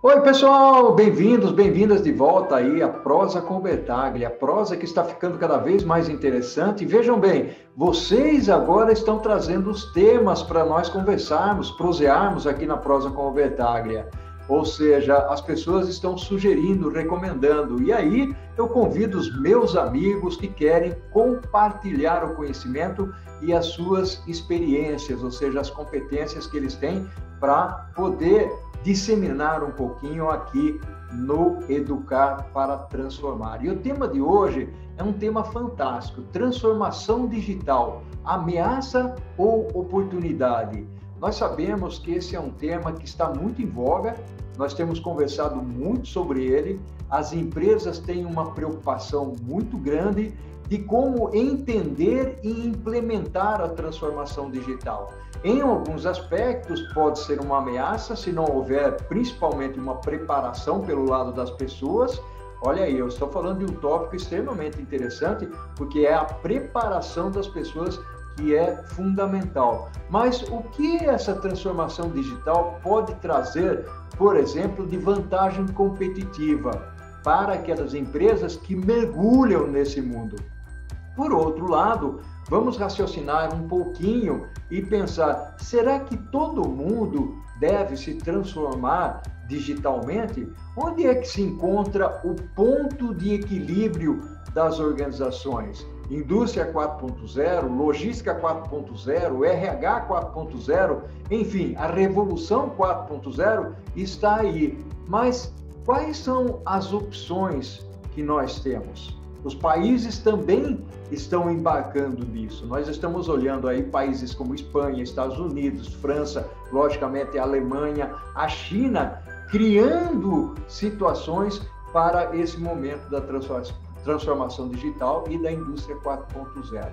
Oi, pessoal, bem-vindos, bem-vindas de volta aí à Prosa com Bertaglia, a prosa que está ficando cada vez mais interessante. E vejam bem, vocês agora estão trazendo os temas para nós conversarmos, prosearmos aqui na Prosa com Bertaglia. Ou seja, as pessoas estão sugerindo, recomendando. E aí eu convido os meus amigos que querem compartilhar o conhecimento e as suas experiências, ou seja, as competências que eles têm para poder disseminar um pouquinho aqui no Educar para Transformar. E o tema de hoje é um tema fantástico: transformação digital, ameaça ou oportunidade? Nós sabemos que esse é um tema que está muito em voga, nós temos conversado muito sobre ele, as empresas têm uma preocupação muito grande de como entender e implementar a transformação digital. Em alguns aspectos, pode ser uma ameaça se não houver, principalmente, uma preparação pelo lado das pessoas. Olha aí, eu estou falando de um tópico extremamente interessante, porque é a preparação das pessoas que é fundamental. Mas o que essa transformação digital pode trazer, por exemplo, de vantagem competitiva para aquelas empresas que mergulham nesse mundo? Por outro lado, vamos raciocinar um pouquinho e pensar: será que todo mundo deve se transformar digitalmente? Onde é que se encontra o ponto de equilíbrio das organizações? Indústria 4.0, logística 4.0, RH 4.0, enfim, a revolução 4.0 está aí. Mas quais são as opções que nós temos? Os países também estão embarcando nisso. Nós estamos olhando aí países como Espanha, Estados Unidos, França, logicamente a Alemanha, a China, criando situações para esse momento da transformação digital e da indústria 4.0.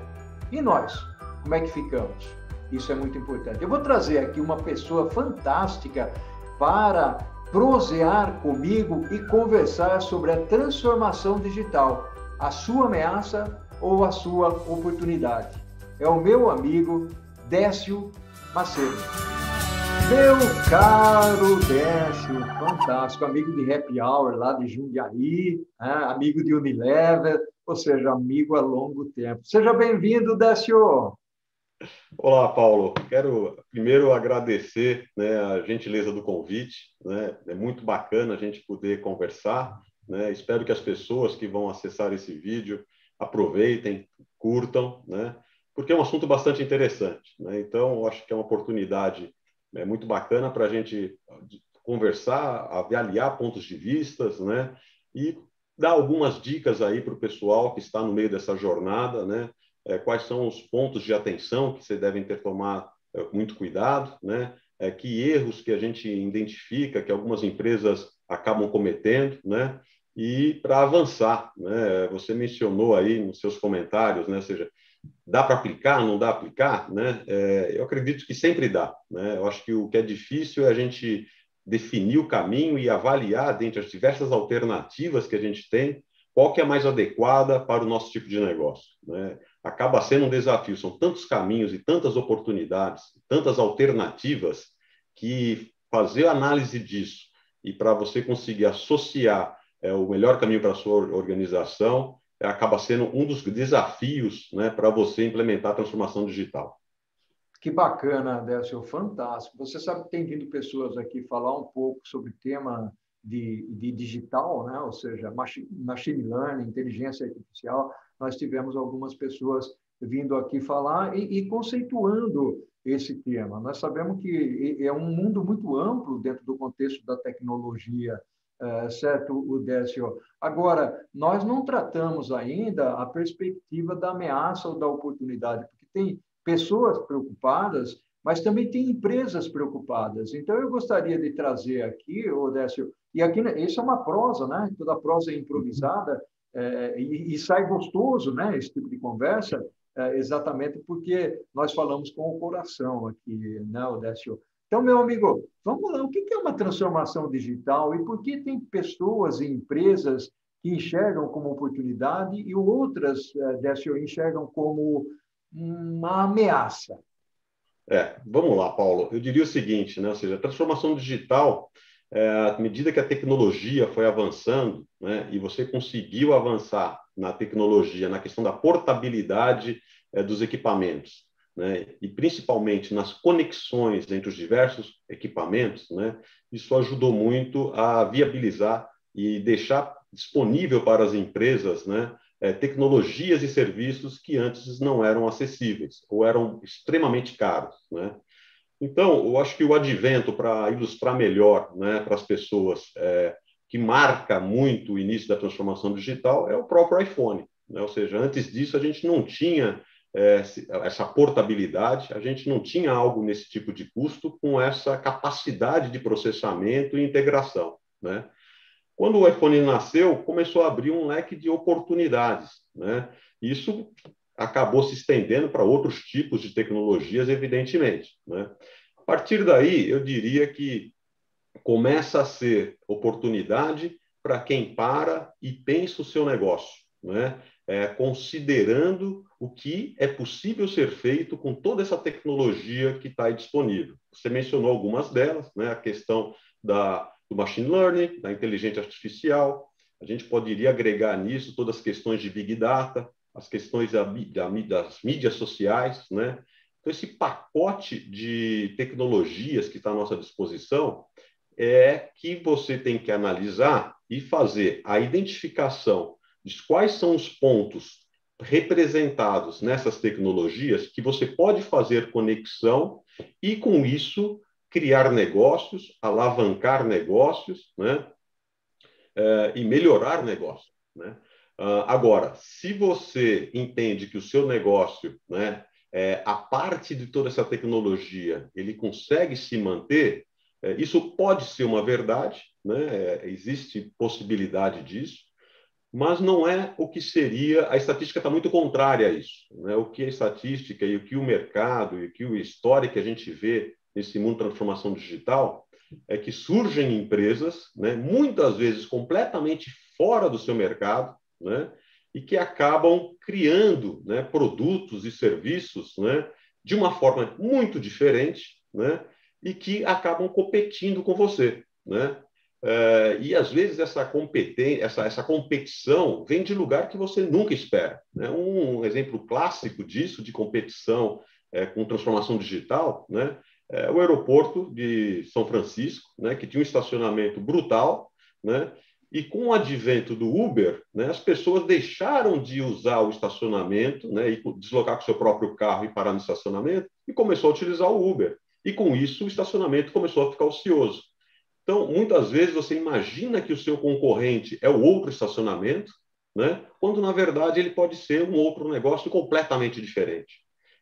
E nós, como é que ficamos? Isso é muito importante. Eu vou trazer aqui uma pessoa fantástica para prosear comigo e conversar sobre a transformação digital, a sua ameaça ou a sua oportunidade. É o meu amigo Décio Macedo. Meu caro Décio, fantástico, amigo de Happy Hour lá de Jundiaí, amigo de Unilever, ou seja, amigo a longo tempo. Seja bem-vindo, Décio. Olá, Paulo. Quero primeiro agradecer, né, a gentileza do convite, né? É muito bacana a gente poder conversar, né? Espero que as pessoas que vão acessar esse vídeo aproveitem, curtam, né? Porque é um assunto bastante interessante, né? Então, eu acho que é uma oportunidade, né, muito bacana para a gente conversar, avaliar pontos de vistas, né? E dar algumas dicas aí para o pessoal que está no meio dessa jornada, né? Quais são os pontos de atenção que vocês devem ter tomar muito cuidado, né? Que erros que a gente identifica que algumas empresas acabam cometendo, né? E para avançar, né? Você mencionou aí nos seus comentários, né? Ou seja, dá para aplicar, não dá para aplicar, né? Eu acredito que sempre dá, né? Eu acho que o que é difícil é a gente definir o caminho e avaliar, dentre as diversas alternativas que a gente tem, qual que é mais adequada para o nosso tipo de negócio, né? Acaba sendo um desafio, são tantos caminhos e tantas oportunidades, tantas alternativas, que fazer análise disso e para você conseguir associar o melhor caminho para a sua organização acaba sendo um dos desafios, né, para você implementar a transformação digital. Que bacana, Décio, fantástico. Você sabe que tem vindo pessoas aqui falar um pouco sobre o tema de digital, né? Ou seja, machine learning, inteligência artificial. Nós tivemos algumas pessoas vindo aqui falar e conceituando esse tema. Nós sabemos que é um mundo muito amplo dentro do contexto da tecnologia, certo, o Décio? Agora, nós não tratamos ainda a perspectiva da ameaça ou da oportunidade, porque tem pessoas preocupadas, mas também tem empresas preocupadas. Então, eu gostaria de trazer aqui, Odécio, e aqui isso é uma prosa, né? Toda prosa é improvisada, e sai gostoso, né? Esse tipo de conversa, exatamente porque nós falamos com o coração aqui, né, Odécio? Então, meu amigo, vamos lá, o que é uma transformação digital e por que tem pessoas e empresas que enxergam como oportunidade e outras, Décio, enxergam como uma ameaça? Vamos lá, Paulo. Eu diria o seguinte, né? Ou seja, a transformação digital à medida que a tecnologia foi avançando, né, e você conseguiu avançar na tecnologia, na questão da portabilidade dos equipamentos, né, e principalmente nas conexões entre os diversos equipamentos, né, isso ajudou muito a viabilizar e deixar disponível para as empresas, né, tecnologias e serviços que antes não eram acessíveis ou eram extremamente caros, né? Então, eu acho que o advento, para ilustrar melhor, né, para as pessoas, que marca muito o início da transformação digital, é o próprio iPhone, né? Ou seja, antes disso a gente não tinha essa portabilidade, a gente não tinha algo nesse tipo de custo com essa capacidade de processamento e integração, né? Quando o iPhone nasceu, começou a abrir um leque de oportunidades, né? Isso acabou se estendendo para outros tipos de tecnologias, evidentemente, né? A partir daí, eu diria que começa a ser oportunidade para quem para e pensa o seu negócio, né? Considerando o que é possível ser feito com toda essa tecnologia que está aí disponível. Você mencionou algumas delas, né? A questão do machine learning, da inteligência artificial. A gente poderia agregar nisso todas as questões de big data, as questões das mídias sociais, né? Então, esse pacote de tecnologias que está à nossa disposição é que você tem que analisar e fazer a identificação de quais são os pontos representados nessas tecnologias que você pode fazer conexão e, com isso, criar negócios, alavancar negócios, né? E melhorar negócios, né? Agora, se você entende que o seu negócio, né, a parte de toda essa tecnologia, ele consegue se manter, isso pode ser uma verdade, né? Existe possibilidade disso, mas não é o que seria, a estatística está muito contrária a isso, né? O que a estatística e o que o mercado e o que a história que a gente vê nesse mundo de transformação digital é que surgem empresas, né, muitas vezes completamente fora do seu mercado, né, e que acabam criando, né, produtos e serviços, né, de uma forma muito diferente, né, e que acabam competindo com você, né? E às vezes essa competição vem de lugar que você nunca espera, né? Um exemplo clássico disso, de competição com transformação digital, né? O aeroporto de São Francisco, né? Que tinha um estacionamento brutal, né? E com o advento do Uber, né? As pessoas deixaram de usar o estacionamento, né? E deslocar com o seu próprio carro e parar no estacionamento, e começou a utilizar o Uber. E com isso o estacionamento começou a ficar ocioso. Então, muitas vezes você imagina que o seu concorrente é o outro estacionamento, né? Quando, na verdade, ele pode ser um outro negócio completamente diferente.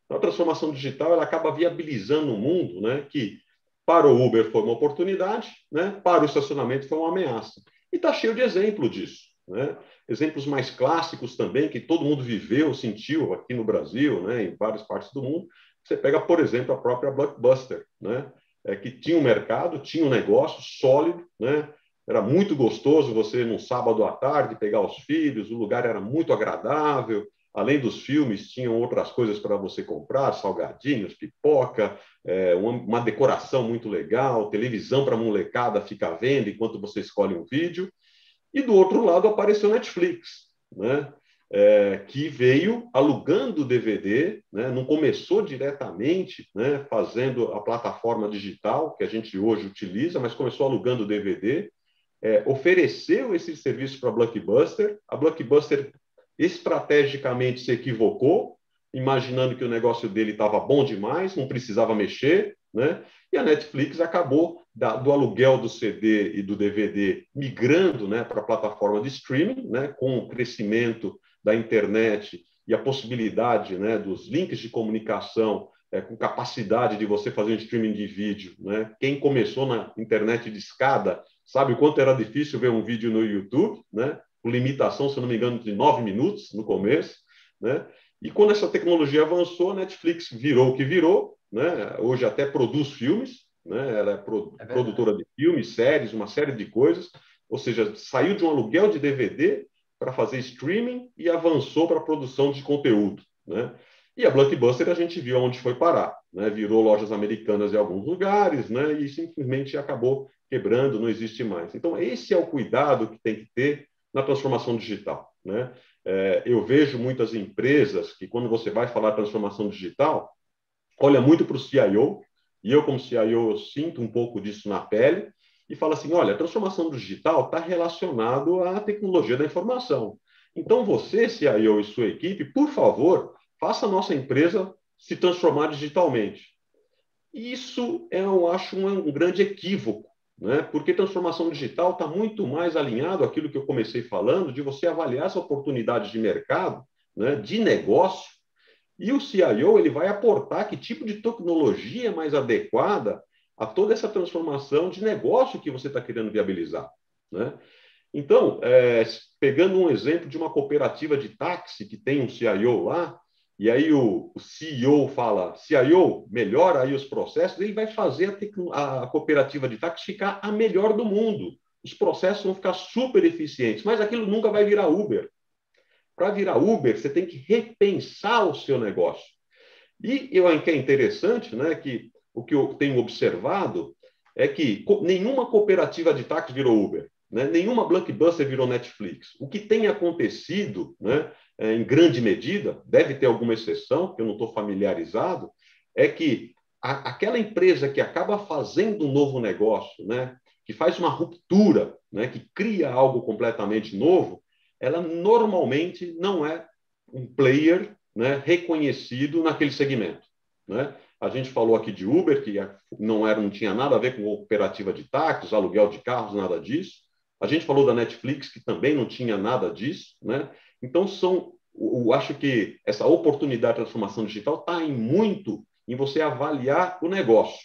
Então, a transformação digital ela acaba viabilizando um mundo, né, que para o Uber foi uma oportunidade, né, para o estacionamento foi uma ameaça. E está cheio de exemplo disso, né? Exemplos mais clássicos também, que todo mundo viveu, sentiu aqui no Brasil, né, em várias partes do mundo. Você pega, por exemplo, a própria Blockbuster, né? Que tinha um mercado, tinha um negócio sólido, né? Era muito gostoso você, num sábado à tarde, pegar os filhos, o lugar era muito agradável. Além dos filmes, tinham outras coisas para você comprar, salgadinhos, pipoca, uma decoração muito legal, televisão para a molecada ficar vendo enquanto você escolhe um vídeo. E do outro lado apareceu Netflix, né? Que veio alugando o DVD, né? Não começou diretamente, né, fazendo a plataforma digital que a gente hoje utiliza, mas começou alugando o DVD, ofereceu esse serviço para a Blockbuster. A Blockbuster estrategicamente se equivocou, imaginando que o negócio dele estava bom demais, não precisava mexer, né? E a Netflix acabou do aluguel do CD e do DVD migrando, né, para a plataforma de streaming, né, com o crescimento da internet e a possibilidade, né, dos links de comunicação com capacidade de você fazer um streaming de vídeo, né? Quem começou na internet de escada sabe o quanto era difícil ver um vídeo no YouTube, né? Com limitação, se não me engano, de 9 minutos no começo, né? E quando essa tecnologia avançou, a Netflix virou o que virou, né? Hoje até produz filmes, né? Ela é produtora de filmes, séries, uma série de coisas, ou seja, saiu de um aluguel de DVD para fazer streaming e avançou para a produção de conteúdo, né? E a Blockbuster a gente viu onde foi parar, né? Virou Lojas Americanas em alguns lugares, né? E simplesmente acabou quebrando, não existe mais. Então, esse é o cuidado que tem que ter na transformação digital, né? Eu vejo muitas empresas que, quando você vai falar transformação digital, olha muito para o CIO, e eu, como CIO, eu sinto um pouco disso na pele, e fala assim, olha, a transformação digital está relacionado à tecnologia da informação. Então, você, CIO e sua equipe, por favor, faça a nossa empresa se transformar digitalmente. Isso, eu acho, um grande equívoco, né? Porque transformação digital está muito mais alinhado àquilo que eu comecei falando, de você avaliar essa oportunidade de mercado, né, de negócio, e o CIO ele vai aportar que tipo de tecnologia é mais adequada a toda essa transformação de negócio que você está querendo viabilizar, né? Então, pegando um exemplo de uma cooperativa de táxi que tem um CIO lá, e aí o CEO fala, CIO, melhora aí os processos, ele vai fazer a cooperativa de táxi ficar a melhor do mundo. Os processos vão ficar super eficientes, mas aquilo nunca vai virar Uber. Para virar Uber, você tem que repensar o seu negócio. E eu acho que é interessante, né, que o que eu tenho observado é que nenhuma cooperativa de táxi virou Uber, né? Nenhuma Blockbuster virou Netflix. O que tem acontecido, né, em grande medida, deve ter alguma exceção, que eu não estou familiarizado, é que aquela empresa que acaba fazendo um novo negócio, né, que faz uma ruptura, né, que cria algo completamente novo, ela normalmente não é um player, né, reconhecido naquele segmento, né? A gente falou aqui de Uber, que não tinha nada a ver com cooperativa de táxis, aluguel de carros, nada disso. A gente falou da Netflix, que também não tinha nada disso, né? Então, eu acho que essa oportunidade de transformação digital está muito em você avaliar o negócio.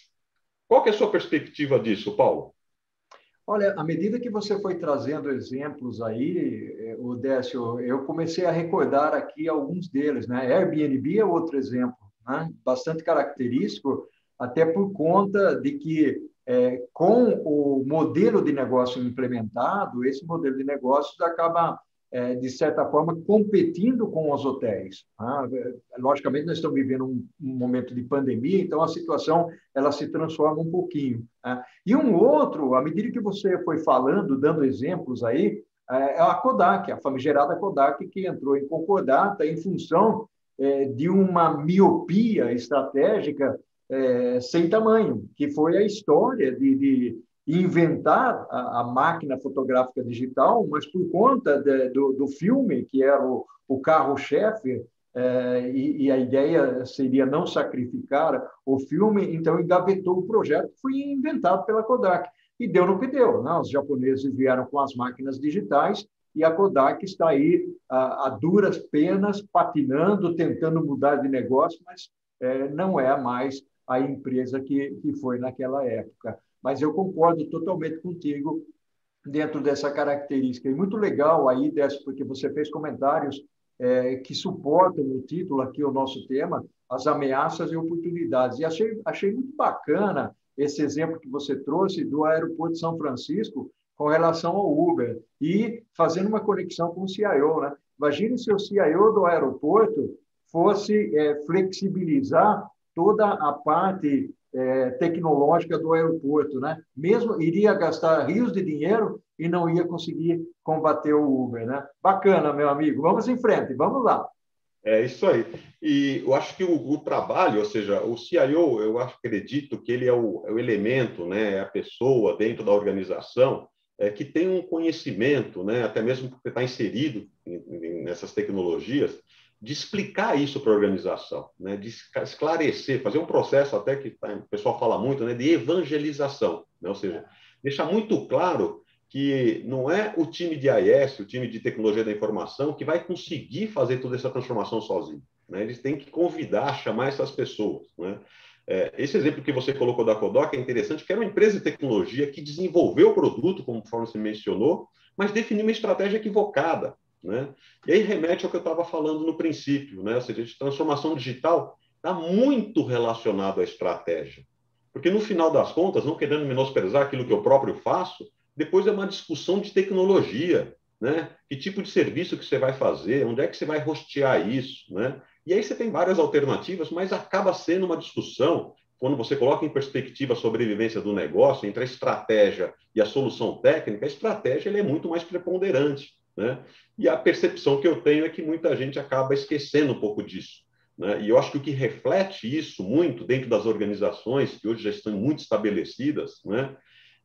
Qual que é a sua perspectiva disso, Paulo? Olha, à medida que você foi trazendo exemplos aí, o Décio, eu comecei a recordar aqui alguns deles, né? Airbnb é outro exemplo, né? Bastante característico, até por conta de que, com o modelo de negócio implementado, esse modelo de negócios acaba, de certa forma, competindo com os hotéis. Tá? Logicamente, nós estamos vivendo um momento de pandemia, então a situação ela se transforma um pouquinho. Tá? E um outro, à medida que você foi falando, dando exemplos aí, é a Kodak, a famigerada Kodak, que entrou em concordata em função de uma miopia estratégica sem tamanho, que foi a história de inventar a máquina fotográfica digital, mas por conta do filme, que era o carro-chefe, e a ideia seria não sacrificar o filme, então engavetou o projeto que foi inventado pela Kodak. E deu no que deu, né? Os japoneses vieram com as máquinas digitais e a Kodak está aí a duras penas, patinando, tentando mudar de negócio, mas não é mais a empresa que foi naquela época. Mas eu concordo totalmente contigo dentro dessa característica. E muito legal aí, Décio, porque você fez comentários que suportam o título aqui, o nosso tema, as ameaças e oportunidades. E achei muito bacana esse exemplo que você trouxe do aeroporto de São Francisco com relação ao Uber e fazendo uma conexão com o CIO, né? Imagine se o CIO do aeroporto fosse flexibilizar toda a parte tecnológica do aeroporto, né? Mesmo iria gastar rios de dinheiro e não ia conseguir combater o Uber, né? Bacana, meu amigo. Vamos em frente, vamos lá. É isso aí. E eu acho que o trabalho, ou seja, o CIO, eu acredito que ele é o elemento, né, a pessoa dentro da organização que tem um conhecimento, né, até mesmo porque está inserido nessas tecnologias, de explicar isso para a organização, né, de esclarecer, fazer um processo até que o pessoal fala muito, né, de evangelização, né, ou seja, deixar muito claro que não é o time de IS, o time de tecnologia da informação, que vai conseguir fazer toda essa transformação sozinho, né? Eles têm que convidar, chamar essas pessoas, né? Esse exemplo que você colocou da Kodak é interessante, que era uma empresa de tecnologia que desenvolveu o produto, conforme você mencionou, mas definiu uma estratégia equivocada, né? E aí remete ao que eu estava falando no princípio, né? Ou seja, a transformação digital está muito relacionado à estratégia. Porque, no final das contas, não querendo menosprezar aquilo que eu próprio faço, depois é uma discussão de tecnologia, né? Que tipo de serviço que você vai fazer, onde é que você vai hostear isso, né? E aí você tem várias alternativas, mas acaba sendo uma discussão, quando você coloca em perspectiva a sobrevivência do negócio, entre a estratégia e a solução técnica, a estratégia é muito mais preponderante, né? E a percepção que eu tenho é que muita gente acaba esquecendo um pouco disso, né? E eu acho que o que reflete isso muito dentro das organizações, que hoje já estão muito estabelecidas, né,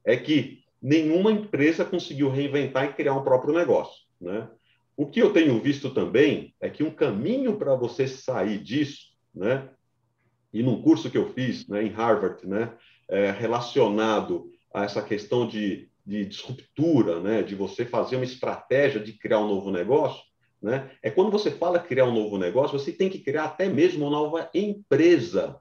é que nenhuma empresa conseguiu reinventar e criar um próprio negócio, né? O que eu tenho visto também é que um caminho para você sair disso, né, e num curso que eu fiz, né, em Harvard, né, relacionado a essa questão de disruptura, né, de você fazer uma estratégia de criar um novo negócio, né, é quando você fala criar um novo negócio, você tem que criar até mesmo uma nova empresa.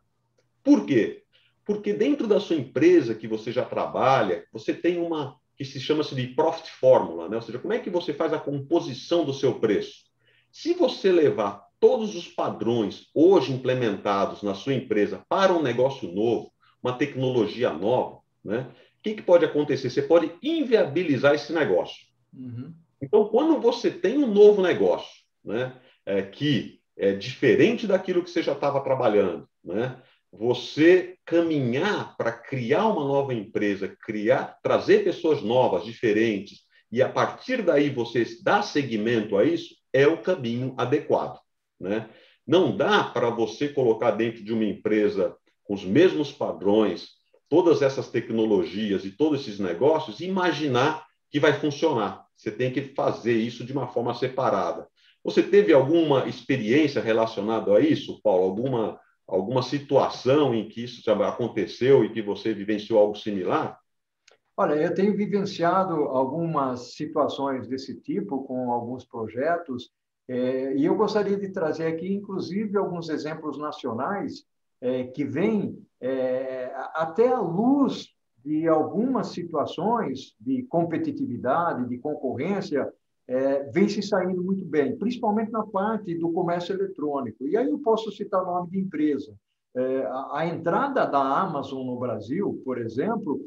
Por quê? Porque dentro da sua empresa que você já trabalha, você tem uma que se chama-se de profit formula, né? Ou seja, como é que você faz a composição do seu preço? Se você levar todos os padrões hoje implementados na sua empresa para um negócio novo, uma tecnologia nova, né? O que pode acontecer? Você pode inviabilizar esse negócio. Uhum. Então, quando você tem um novo negócio, né, que é diferente daquilo que você já estava trabalhando, né, você caminhar para criar uma nova empresa, trazer pessoas novas, diferentes, e a partir daí você dar seguimento a isso, é o caminho adequado, né? Não dá para você colocar dentro de uma empresa com os mesmos padrões, todas essas tecnologias e todos esses negócios, e imaginar que vai funcionar. Você tem que fazer isso de uma forma separada. Você teve alguma experiência relacionada a isso, Paulo? Alguma situação em que isso já aconteceu e que você vivenciou algo similar? Olha, eu tenho vivenciado algumas situações desse tipo com alguns projetos, e eu gostaria de trazer aqui, inclusive, alguns exemplos nacionais que vêm até à luz de algumas situações de competitividade, de concorrência, vem se saindo muito bem, principalmente na parte do comércio eletrônico. E aí eu posso citar o nome de empresa. A entrada da Amazon no Brasil, por exemplo,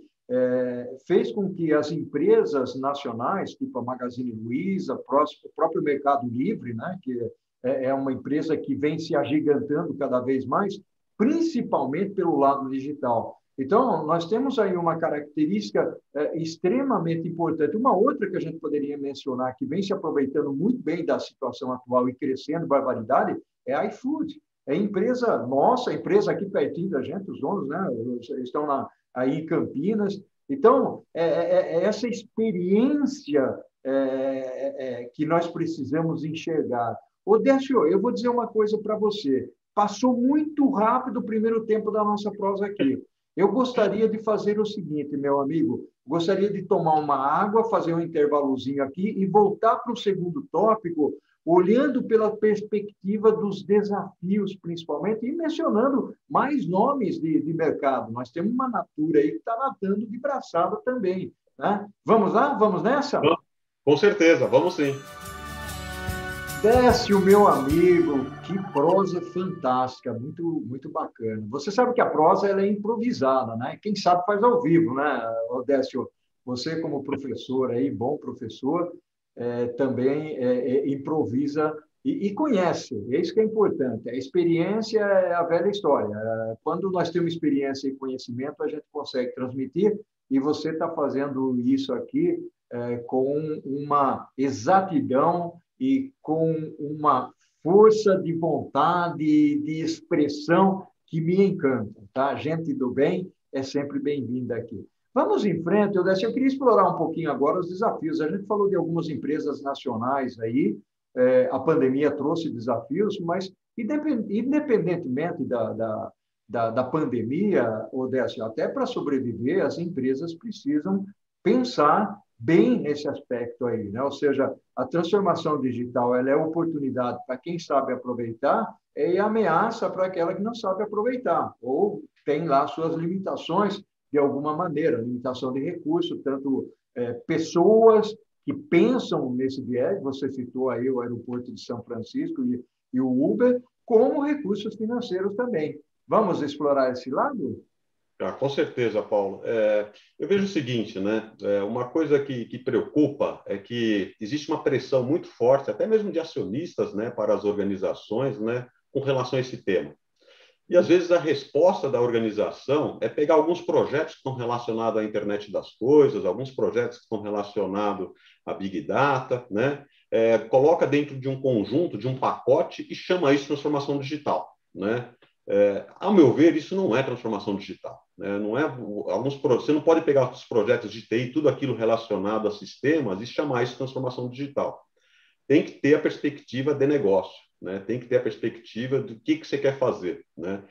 fez com que as empresas nacionais, tipo a Magazine Luiza, o próprio Mercado Livre, né, que é uma empresa que vem se agigantando cada vez mais, principalmente pelo lado digital. Então, nós temos aí uma característica extremamente importante. Uma outra que a gente poderia mencionar, que vem se aproveitando muito bem da situação atual e crescendo barbaridade, é a iFood. É empresa nossa, empresa aqui pertinho da gente, os donos, né, estão aí em Campinas. Então, essa experiência que nós precisamos enxergar. Odécio, eu vou dizer uma coisa para você. Passou muito rápido o primeiro tempo da nossa prosa aqui. Eu gostaria de fazer o seguinte, meu amigo, gostaria de tomar uma água, fazer um intervalozinho aqui e voltar para o segundo tópico, olhando pela perspectiva dos desafios, principalmente, e mencionando mais nomes de mercado. Nós temos uma Natura aí que está nadando de braçada também. Né? Vamos lá? Vamos nessa? Com certeza, vamos sim. Décio, meu amigo, que prosa fantástica, muito, muito bacana. Você sabe que a prosa ela é improvisada, né? Quem sabe faz ao vivo, né, Décio? Você, como professor aí, bom professor, também improvisa e conhece. É isso que é importante. A experiência é a velha história. Quando nós temos experiência e conhecimento, a gente consegue transmitir, e você está fazendo isso aqui com uma exatidão e com uma força de vontade, de expressão que me encanta. Tá? Gente do bem é sempre bem-vinda aqui. Vamos em frente, eu queria explorar um pouquinho agora os desafios. A gente falou de algumas empresas nacionais aí, a pandemia trouxe desafios, mas independentemente da pandemia, Odécio, até para sobreviver, as empresas precisam pensar bem nesse aspecto aí, né? Ou seja, a transformação digital ela é oportunidade para quem sabe aproveitar e ameaça para aquela que não sabe aproveitar, ou tem lá suas limitações de alguma maneira, limitação de recursos, tanto pessoas que pensam nesse viés, você citou aí o aeroporto de São Francisco e o Uber, como recursos financeiros também. Vamos explorar esse lado? Com certeza, Paulo. Eu vejo o seguinte, né? Uma coisa que preocupa é que existe uma pressão muito forte, até mesmo de acionistas, né, para as organizações, né, com relação a esse tema. E, às vezes, a resposta da organização é pegar alguns projetos que estão relacionados à internet das coisas, alguns projetos que estão relacionados à Big Data, né? Coloca dentro de um conjunto, de um pacote e chama isso de transformação digital, né? Ao meu ver, isso não é transformação digital, né? Não é, você não pode pegar os projetos de TI, tudo aquilo relacionado a sistemas, e chamar isso de transformação digital. Tem que ter a perspectiva de negócio, né? Tem que ter a perspectiva do que você quer fazer, né?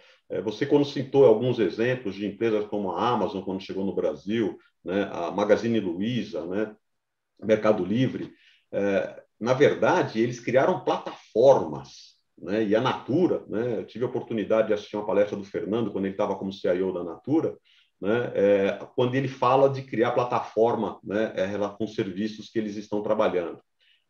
Você, quando citou alguns exemplos de empresas como a Amazon, quando chegou no Brasil, né? A Magazine Luiza, né? Mercado Livre, na verdade, eles criaram plataformas, né? E a Natura, né? Eu tive a oportunidade de assistir uma palestra do Fernando, quando ele estava como CIO da Natura, né? Quando ele fala de criar plataforma, né? Com os serviços que eles estão trabalhando.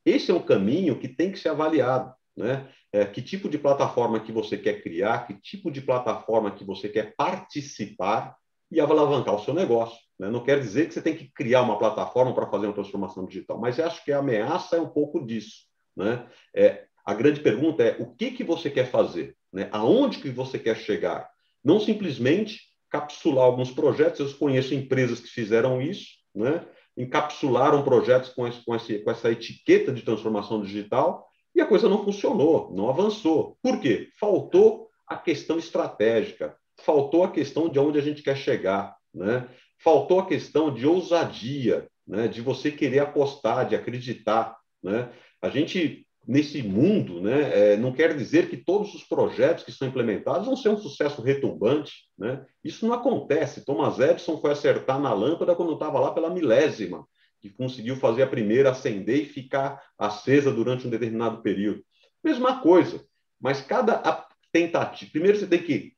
Esse é um caminho que tem que ser avaliado, né? Que tipo de plataforma que você quer criar, que tipo de plataforma que você quer participar e alavancar o seu negócio, né? Não quer dizer que você tem que criar uma plataforma para fazer uma transformação digital, mas eu acho que a ameaça é um pouco disso, né? A grande pergunta é o que você quer fazer, né? Aonde que você quer chegar? Não simplesmente capsular alguns projetos. Eu conheço empresas que fizeram isso, né? Encapsularam projetos com essa etiqueta de transformação digital e a coisa não funcionou, não avançou. Por quê? Faltou a questão estratégica, faltou a questão de onde a gente quer chegar, né? Faltou a questão de ousadia, né? De você querer apostar, de acreditar, né? A gente, nesse mundo, né, não quer dizer que todos os projetos que são implementados vão ser um sucesso retumbante, né? Isso não acontece. Thomas Edison foi acertar na lâmpada quando estava lá pela milésima, que conseguiu fazer a primeira acender e ficar acesa durante um determinado período. Mesma coisa, mas cada tentativa... Primeiro você tem que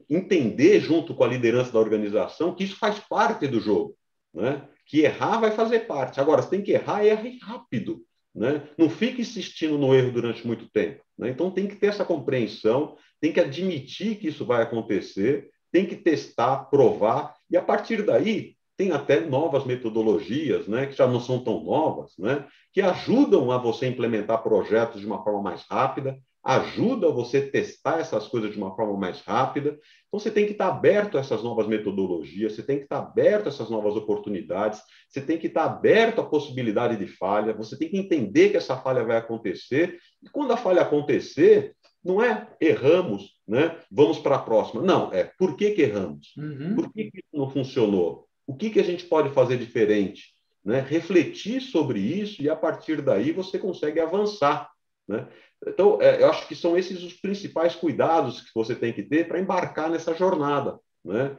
entender, junto com a liderança da organização, que isso faz parte do jogo, né? Que errar vai fazer parte. Agora, você tem que errar e erre rápido, né? Não fique insistindo no erro durante muito tempo, né? Então, tem que ter essa compreensão, tem que admitir que isso vai acontecer, tem que testar, provar, e a partir daí, tem até novas metodologias, né, que já não são tão novas, né, que ajudam a você implementar projetos de uma forma mais rápida, ajuda você testar essas coisas de uma forma mais rápida. Então, você tem que estar aberto a essas novas metodologias, você tem que estar aberto a essas novas oportunidades, você tem que estar aberto à possibilidade de falha, você tem que entender que essa falha vai acontecer, e quando a falha acontecer, não é erramos, né? Vamos para a próxima. Não, por que erramos? Por que isso não funcionou? O que a gente pode fazer diferente? Né? Refletir sobre isso e, a partir daí, você consegue avançar, né? Então, eu acho que são esses os principais cuidados que você tem que ter para embarcar nessa jornada, né?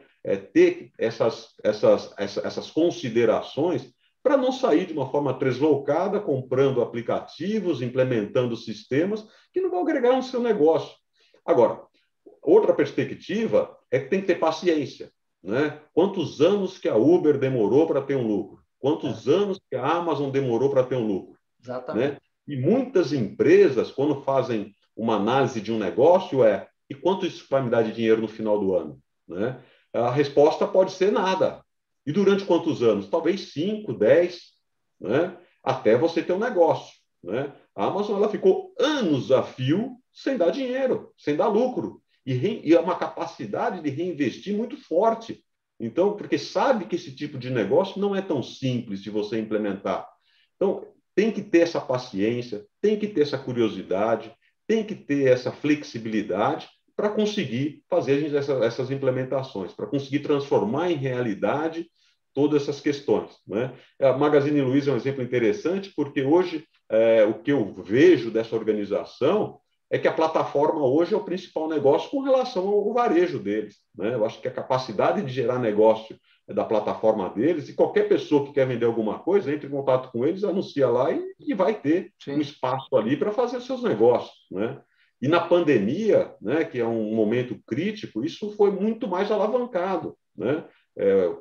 Ter essas considerações para não sair de uma forma deslocada, comprando aplicativos, implementando sistemas que não vão agregar no seu negócio. Agora, outra perspectiva é que tem que ter paciência, né? Quantos anos que a Uber demorou para ter um lucro? Quantos anos que a Amazon demorou para ter um lucro? Exatamente. Né? E muitas empresas, quando fazem uma análise de um negócio, e quanto isso vai me dar de dinheiro no final do ano? Né? A resposta pode ser nada. E durante quantos anos? Talvez 5, 10, né? Até você ter um negócio. Né? A Amazon ela ficou anos a fio sem dar dinheiro, sem dar lucro. E é uma capacidade de reinvestir muito forte. Então, porque sabe que esse tipo de negócio não é tão simples de você implementar. Então, tem que ter essa paciência, tem que ter essa curiosidade, tem que ter essa flexibilidade para conseguir fazer essas implementações, para conseguir transformar em realidade todas essas questões. Né? A Magazine Luiza é um exemplo interessante, porque hoje o que eu vejo dessa organização é que a plataforma hoje é o principal negócio com relação ao varejo deles. Né? Eu acho que a capacidade de gerar negócio da plataforma deles, e qualquer pessoa que quer vender alguma coisa, entre em contato com eles, anuncia lá e vai ter um espaço ali para fazer seus negócios. Né? E na pandemia, né, que é um momento crítico, isso foi muito mais alavancado. Né?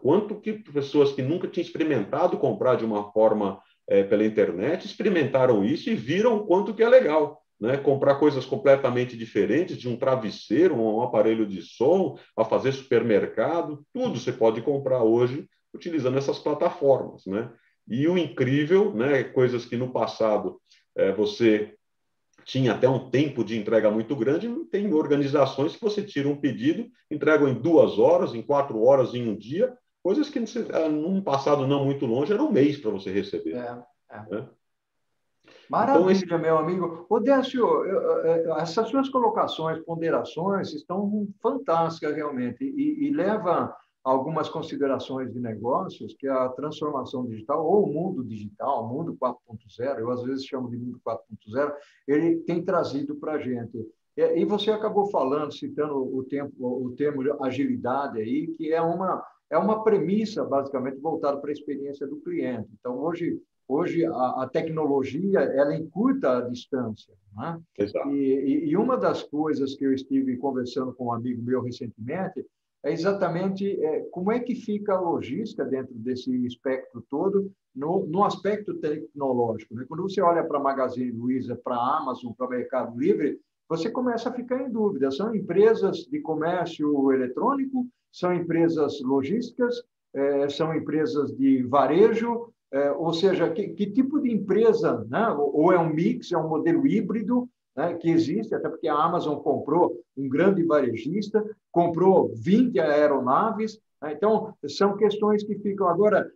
Quanto que pessoas que nunca tinham experimentado comprar de uma forma pela internet, experimentaram isso e viram o quanto que é legal. Né? Comprar coisas completamente diferentes, de um travesseiro, um aparelho de som, a fazer supermercado, tudo você pode comprar hoje utilizando essas plataformas. Né? E o incrível, né, coisas que no passado você tinha até um tempo de entrega muito grande, tem organizações que você tira um pedido, entregam em 2 horas, em 4 horas, em um dia, coisas que num passado não muito longe era um mês para você receber. É, é. Né? Então, Maravilha, meu amigo. Odécio, essas suas colocações, ponderações estão fantásticas realmente e leva a algumas considerações de negócios que a transformação digital ou o mundo digital, o mundo 4.0, eu às vezes chamo de mundo 4.0, ele tem trazido para a gente. E você acabou falando, citando o termo agilidade aí, que é uma premissa basicamente voltada para a experiência do cliente. Então, hoje a tecnologia ela encurta a distância, né? exato. E uma das coisas que eu estive conversando com um amigo meu recentemente é exatamente como é que fica a logística dentro desse espectro todo no aspecto tecnológico, né? Quando você olha para a Magazine Luiza, para a Amazon, para o Mercado Livre, você começa a ficar em dúvida. São empresas de comércio eletrônico, são empresas logísticas, são empresas de varejo, ou seja, que tipo de empresa, né? Ou é um mix, é um modelo híbrido, né, que existe, até porque a Amazon comprou um grande varejista, comprou 20 aeronaves, né? Então, são questões que ficam agora,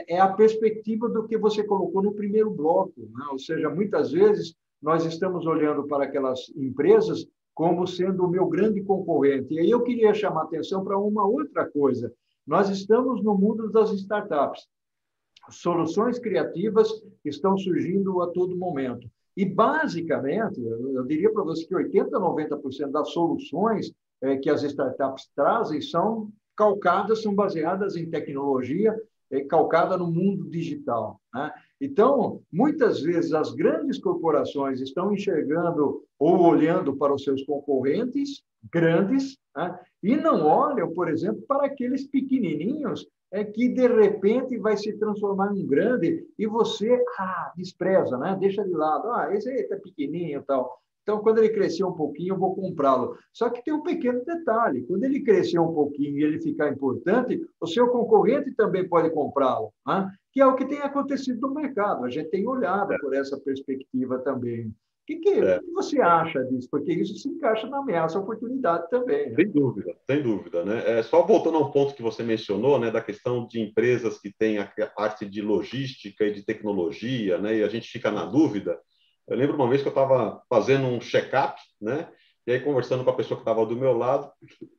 é a perspectiva do que você colocou no primeiro bloco, né? Ou seja, muitas vezes nós estamos olhando para aquelas empresas como sendo o meu grande concorrente. E aí eu queria chamar a atenção para uma outra coisa. Nós estamos no mundo das startups. Soluções criativas estão surgindo a todo momento. E, basicamente, eu diria para você que 80%, 90% das soluções que as startups trazem são calcadas, são baseadas em tecnologia, calcada no mundo digital, né? Então, muitas vezes, as grandes corporações estão enxergando ou olhando para os seus concorrentes grandes, né? E não olham, por exemplo, para aqueles pequenininhos que, de repente, vai se transformar em um grande e você despreza, né? Deixa de lado. Esse aí está pequenininho e tal. Então, quando ele crescer um pouquinho, eu vou comprá-lo. Só que tem um pequeno detalhe. Quando ele crescer um pouquinho e ele ficar importante, o seu concorrente também pode comprá-lo, né? Que é o que tem acontecido no mercado. A gente tem olhado por essa perspectiva também. O que você acha disso? Porque isso se encaixa na ameaça à oportunidade também, né? Sem dúvida, né? Só voltando ao ponto que você mencionou, né, da questão de empresas que têm a parte de logística e de tecnologia, né, e a gente fica na dúvida. Eu lembro uma vez que eu estava fazendo um check-up, né, e aí conversando com a pessoa que estava do meu lado,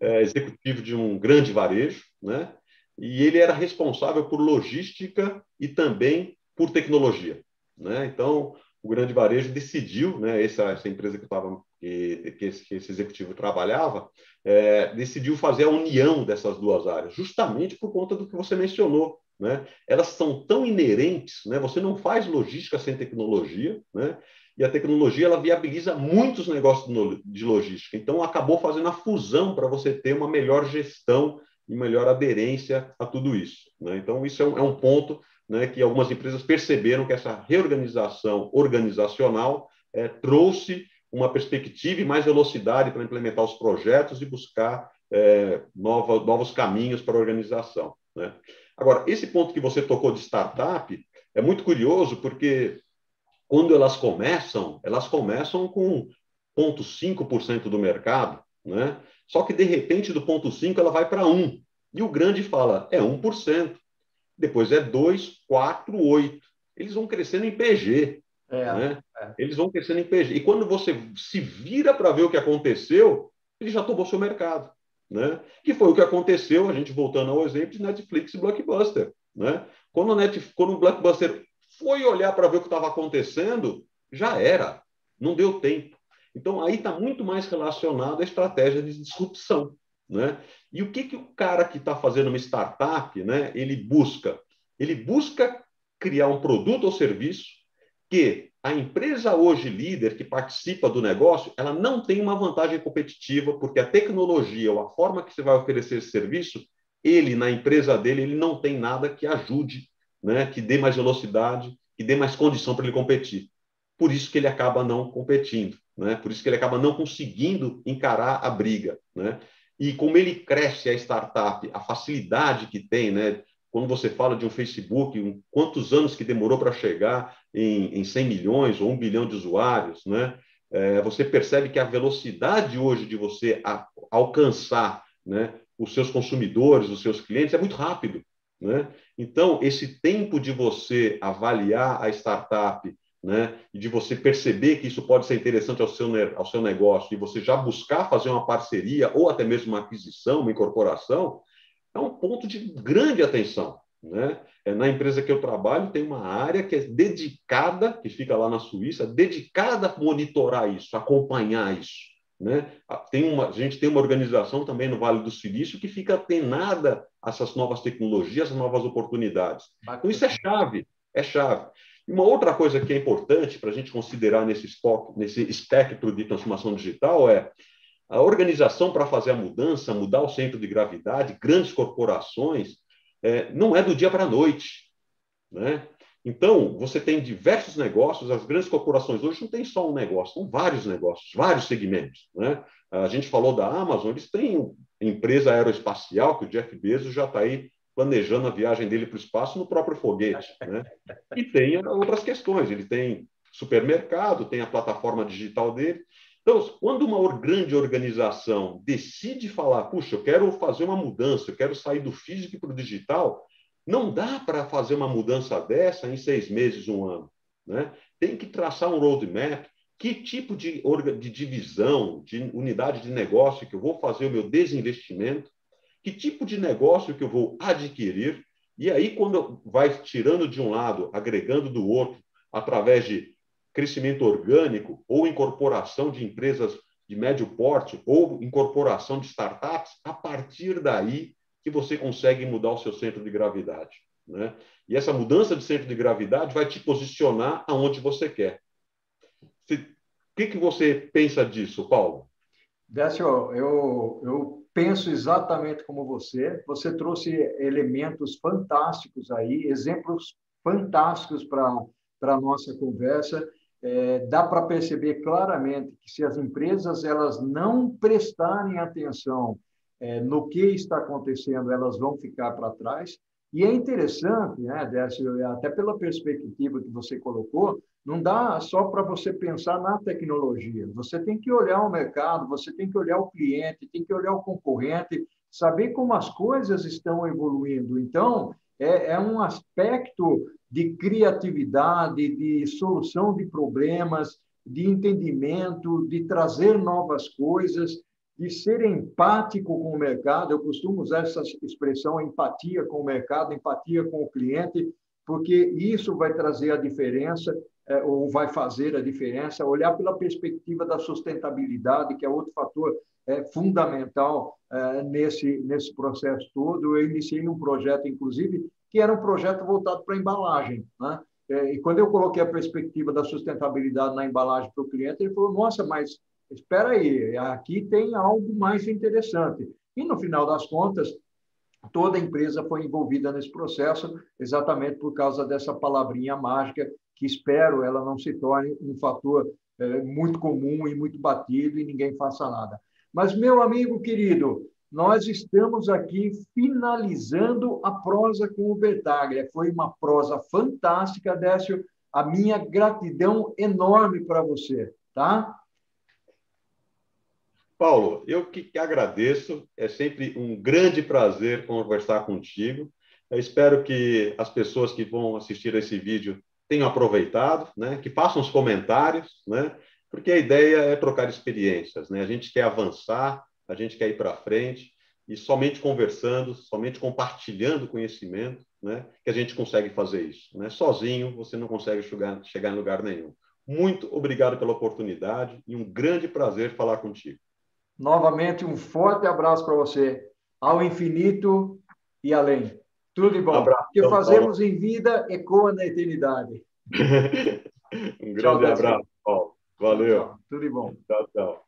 executivo de um grande varejo, né, e ele era responsável por logística e também por tecnologia, né? Então, o grande varejo decidiu, né, essa empresa que esse executivo trabalhava, decidiu fazer a união dessas duas áreas, justamente por conta do que você mencionou, né? Elas são tão inerentes, né? Você não faz logística sem tecnologia, né? E a tecnologia ela viabiliza muitos negócios de logística. Então, acabou fazendo a fusão para você ter uma melhor gestão e melhor aderência a tudo isso, né? Então, isso é um ponto, né, que algumas empresas perceberam que essa reorganização organizacional trouxe uma perspectiva e mais velocidade para implementar os projetos e buscar novos caminhos para a organização, né? Agora, esse ponto que você tocou de startup é muito curioso, porque quando elas começam com 0,5% do mercado, né? Só que, de repente, do 0,5% ela vai para 1%. E o grande fala, 1%. Depois 2, 4, 8. Eles vão crescendo em PG. Né? Eles vão crescendo em PG. E quando você se vira para ver o que aconteceu, ele já tomou seu mercado. Né? Que foi o que aconteceu, a gente voltando ao exemplo de Netflix e Blockbuster. Né? Quando o Blockbuster foi olhar para ver o que estava acontecendo, já era. Não deu tempo. Então, aí está muito mais relacionado à estratégia de disrupção. Né? E o que o cara que está fazendo uma startup, né, ele busca? Ele busca criar um produto ou serviço que a empresa hoje líder que participa do negócio, ela não tem uma vantagem competitiva, porque a tecnologia ou a forma que você vai oferecer esse serviço, ele, na empresa dele, ele não tem nada que ajude, né, que dê mais velocidade, que dê mais condição para ele competir. Por isso que ele acaba não competindo, né? Por isso que ele acaba não conseguindo encarar a briga, né? E como ele cresce a startup, a facilidade que tem, né? Quando você fala de um Facebook, quantos anos que demorou para chegar em 100 milhões ou 1 bilhão de usuários, né? Você percebe que a velocidade hoje de você alcançar, né, os seus consumidores, os seus clientes, é muito rápido, né? Então, esse tempo de você avaliar a startup, né, e de você perceber que isso pode ser interessante ao seu negócio, e você já buscar fazer uma parceria ou até mesmo uma aquisição, uma incorporação, é um ponto de grande atenção, né? Na empresa que eu trabalho, tem uma área que é dedicada, que fica lá na Suíça, dedicada a monitorar isso, acompanhar isso, né? A gente tem uma organização também no Vale do Silício que fica atenada a essas novas tecnologias, essas novas oportunidades. Então, isso é chave, é chave. E uma outra coisa que é importante para a gente considerar nesse espectro de transformação digital é a organização para fazer a mudança, mudar o centro de gravidade, grandes corporações, não é do dia para a noite, né? Então, você tem diversos negócios, as grandes corporações hoje não tem só um negócio, são vários negócios, vários segmentos, né? A gente falou da Amazon, eles têm empresa aeroespacial, que o Jeff Bezos já está aí planejando a viagem dele para o espaço no próprio foguete, né? E tem outras questões, ele tem supermercado, tem a plataforma digital dele. Então, quando uma grande organização decide falar, puxa, eu quero fazer uma mudança, eu quero sair do físico para o digital, não dá para fazer uma mudança dessa em 6 meses, 1 ano, né? Tem que traçar um roadmap, que tipo de divisão, de unidade de negócio que eu vou fazer o meu desinvestimento, que tipo de negócio que eu vou adquirir, e aí quando vai tirando de um lado, agregando do outro, através de crescimento orgânico ou incorporação de empresas de médio porte ou incorporação de startups, a partir daí que você consegue mudar o seu centro de gravidade, né? E essa mudança de centro de gravidade vai te posicionar aonde você quer. O que você pensa disso, Paulo? Décio, eu penso exatamente como você. Você trouxe elementos fantásticos aí, exemplos fantásticos para a nossa conversa. Dá para perceber claramente que se as empresas elas não prestarem atenção no que está acontecendo, elas vão ficar para trás. E é interessante, né, Décio, até pela perspectiva que você colocou, não dá só para você pensar na tecnologia. Você tem que olhar o mercado, você tem que olhar o cliente, tem que olhar o concorrente, saber como as coisas estão evoluindo. Então, é um aspecto de criatividade, de solução de problemas, de entendimento, de trazer novas coisas, de ser empático com o mercado. Eu costumo usar essa expressão, empatia com o mercado, empatia com o cliente, porque isso vai trazer a diferença, ou vai fazer a diferença, olhar pela perspectiva da sustentabilidade, que é outro fator fundamental nesse processo todo. Eu iniciei um projeto, inclusive, que era um projeto voltado para a embalagem, né? E quando eu coloquei a perspectiva da sustentabilidade na embalagem para o cliente, ele falou, nossa, mas espera aí, aqui tem algo mais interessante. E, no final das contas, toda a empresa foi envolvida nesse processo, exatamente por causa dessa palavrinha mágica, que espero ela não se torne um fator muito comum e muito batido e ninguém faça nada. Mas, meu amigo querido, nós estamos aqui finalizando a prosa com o Bertaglia. Foi uma prosa fantástica, Décio. A minha gratidão enorme para você, tá? Paulo, eu que agradeço. É sempre um grande prazer conversar contigo. Eu espero que as pessoas que vão assistir a esse vídeo tenham aproveitado, né? Que façam os comentários, né? Porque a ideia é trocar experiências, né? A gente quer avançar, a gente quer ir para frente, e somente conversando, somente compartilhando conhecimento, né? Que a gente consegue fazer isso, né? Sozinho você não consegue chegar em lugar nenhum. Muito obrigado pela oportunidade e um grande prazer falar contigo. Novamente, um forte abraço para você. Ao infinito e além. Tudo de bom. Abraço, O que fazemos em vida ecoa na eternidade. Um grande abraço, Paulo. Valeu. Tchau, tchau. Tudo de bom. Tchau, tchau.